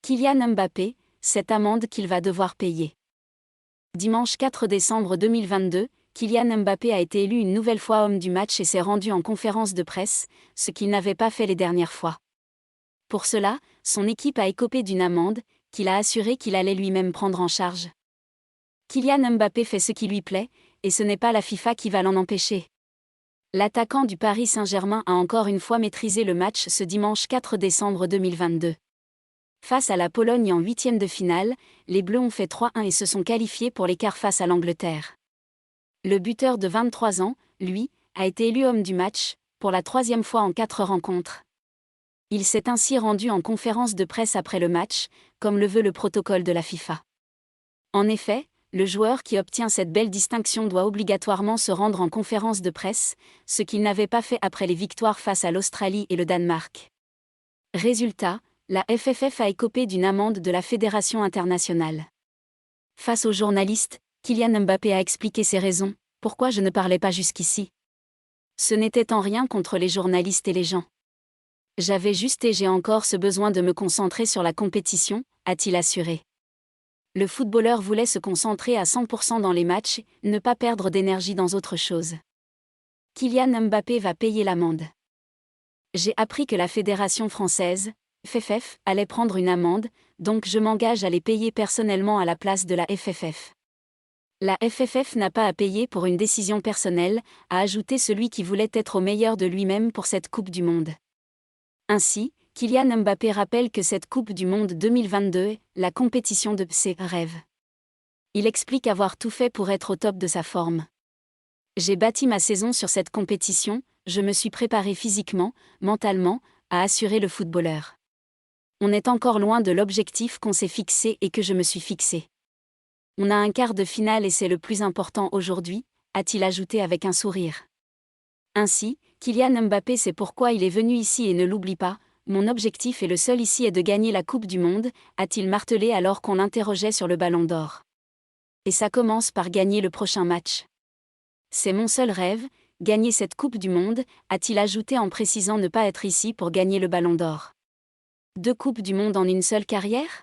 Kylian Mbappé, cette amende qu'il va devoir payer. Dimanche 4 décembre 2022, Kylian Mbappé a été élu une nouvelle fois homme du match et s'est rendu en conférence de presse, ce qu'il n'avait pas fait les dernières fois. Pour cela, son équipe a écopé d'une amende, qu'il a assuré qu'il allait lui-même prendre en charge. Kylian Mbappé fait ce qui lui plaît, et ce n'est pas la FIFA qui va l'en empêcher. L'attaquant du Paris Saint-Germain a encore une fois maîtrisé le match ce dimanche 4 décembre 2022. Face à la Pologne en huitième de finale, les Bleus ont fait 3-1 et se sont qualifiés pour l'écart face à l'Angleterre. Le buteur de 23 ans, lui, a été élu homme du match, pour la troisième fois en 4 rencontres. Il s'est ainsi rendu en conférence de presse après le match, comme le veut le protocole de la FIFA. En effet, le joueur qui obtient cette belle distinction doit obligatoirement se rendre en conférence de presse, ce qu'il n'avait pas fait après les victoires face à l'Australie et le Danemark. Résultat, la FFF a écopé d'une amende de la Fédération internationale. Face aux journalistes, Kylian Mbappé a expliqué ses raisons, pourquoi je ne parlais pas jusqu'ici. Ce n'était en rien contre les journalistes et les gens. J'avais juste et j'ai encore ce besoin de me concentrer sur la compétition, a-t-il assuré. Le footballeur voulait se concentrer à 100% dans les matchs, ne pas perdre d'énergie dans autre chose. Kylian Mbappé va payer l'amende. J'ai appris que la Fédération française, FFF, allait prendre une amende, donc je m'engage à les payer personnellement à la place de la FFF. La FFF n'a pas à payer pour une décision personnelle, a ajouté celui qui voulait être au meilleur de lui-même pour cette Coupe du Monde. Ainsi, Kylian Mbappé rappelle que cette Coupe du Monde 2022 est la compétition de ses rêves. Il explique avoir tout fait pour être au top de sa forme. J'ai bâti ma saison sur cette compétition, je me suis préparé physiquement, mentalement, a assuré le footballeur. On est encore loin de l'objectif qu'on s'est fixé et que je me suis fixé. On a un quart de finale et c'est le plus important aujourd'hui, a-t-il ajouté avec un sourire. Ainsi, Kylian Mbappé sait pourquoi il est venu ici et ne l'oublie pas, mon objectif et le seul ici est de gagner la Coupe du Monde, a-t-il martelé alors qu'on l'interrogeait sur le Ballon d'Or. Et ça commence par gagner le prochain match. C'est mon seul rêve, gagner cette Coupe du Monde, a-t-il ajouté en précisant ne pas être ici pour gagner le Ballon d'Or. 2 Coupes du Monde en une seule carrière ?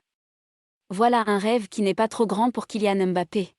Voilà un rêve qui n'est pas trop grand pour Kylian Mbappé.